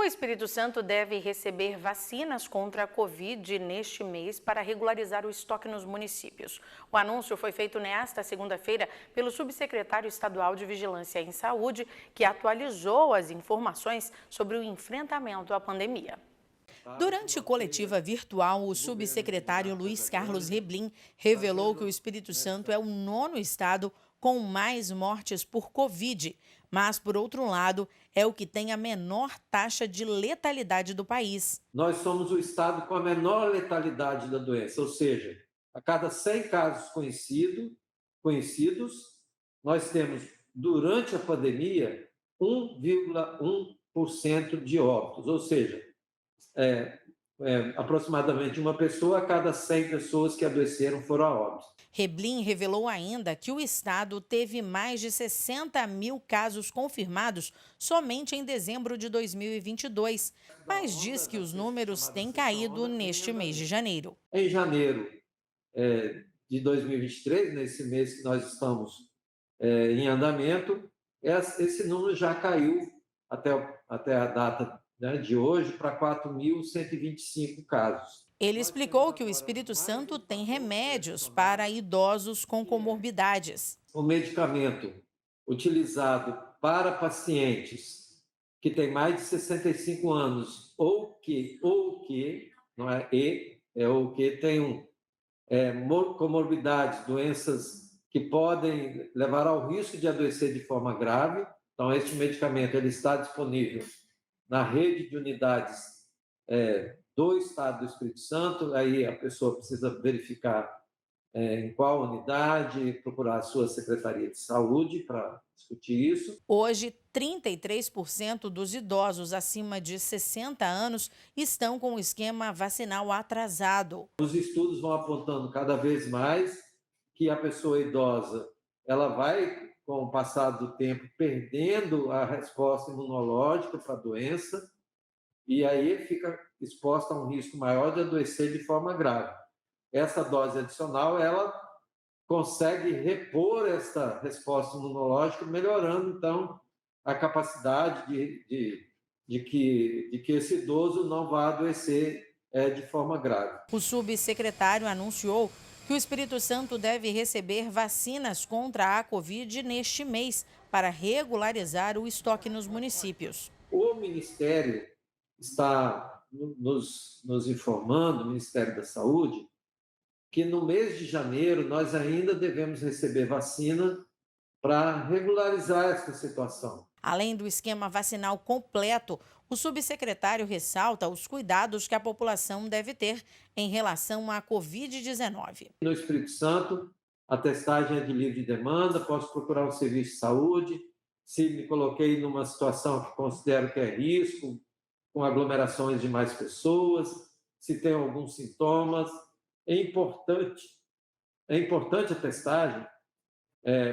O Espírito Santo deve receber vacinas contra a Covid neste mês para regularizar o estoque nos municípios. O anúncio foi feito nesta segunda-feira pelo subsecretário estadual de Vigilância em Saúde, que atualizou as informações sobre o enfrentamento à pandemia. Durante coletiva virtual, o subsecretário Luiz Carlos Reblin revelou que o Espírito Santo é o nono estado com mais mortes por Covid, mas, por outro lado, é o que tem a menor taxa de letalidade do país. Nós somos o estado com a menor letalidade da doença, ou seja, a cada 100 casos conhecidos, nós temos, durante a pandemia, 1,1% de óbitos, ou seja, aproximadamente uma pessoa a cada 100 pessoas que adoeceram foram a óbito. Reblin revelou ainda que o estado teve mais de 60 mil casos confirmados somente em dezembro de 2022, mas diz que os números têm caído neste mês de janeiro. Em janeiro de 2023, nesse mês que nós estamos em andamento, esse número já caiu até a data, né, de hoje para 4.125 casos. Ele explicou que o Espírito Santo tem remédios para idosos com comorbidades. O medicamento utilizado para pacientes que têm mais de 65 anos ou que não é ou que tenham comorbidades, doenças que podem levar ao risco de adoecer de forma grave. Então, esse medicamento ele está disponível na rede de unidades do Estado do Espírito Santo. Aí a pessoa precisa verificar em qual unidade, procurar a sua Secretaria de Saúde para discutir isso. Hoje, 33% dos idosos acima de 60 anos estão com o esquema vacinal atrasado. Os estudos vão apontando cada vez mais que a pessoa idosa ela vai, com o passar do tempo, perdendo a resposta imunológica para a doença e aí fica exposta a um risco maior de adoecer de forma grave. Essa dose adicional, ela consegue repor essa resposta imunológica, melhorando, então, a capacidade de que esse idoso não vá adoecer de forma grave. O subsecretário anunciou que o Espírito Santo deve receber vacinas contra a Covid neste mês para regularizar o estoque nos municípios. O Ministério está nos informando, o Ministério da Saúde, que no mês de janeiro nós ainda devemos receber vacina para regularizar essa situação. Além do esquema vacinal completo, o subsecretário ressalta os cuidados que a população deve ter em relação à Covid-19. No Espírito Santo, a testagem é de livre demanda, posso procurar um serviço de saúde. Se me coloquei numa situação que considero que é risco, com aglomerações de mais pessoas, se tem alguns sintomas, é importante a testagem,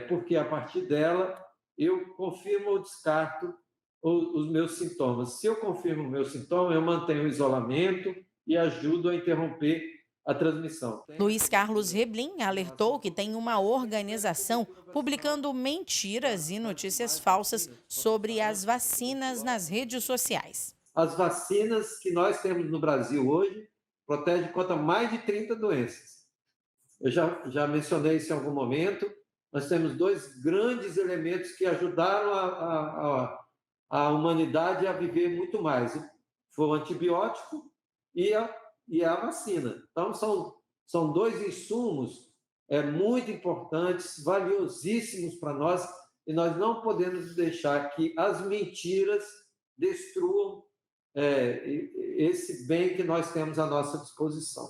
porque a partir dela eu confirmo ou descarto os meus sintomas. Se eu confirmo o meu sintoma, eu mantenho o isolamento e ajudo a interromper a transmissão. Luiz Carlos Reblin alertou que tem uma organização publicando mentiras e notícias falsas sobre as vacinas nas redes sociais. As vacinas que nós temos no Brasil hoje protegem contra mais de 30 doenças. Eu já mencionei isso em algum momento. Nós temos dois grandes elementos que ajudaram a humanidade a viver muito mais. Foi o antibiótico e a vacina. Então, são dois insumos muito importantes, valiosíssimos para nós, e nós não podemos deixar que as mentiras destruam esse bem que nós temos à nossa disposição.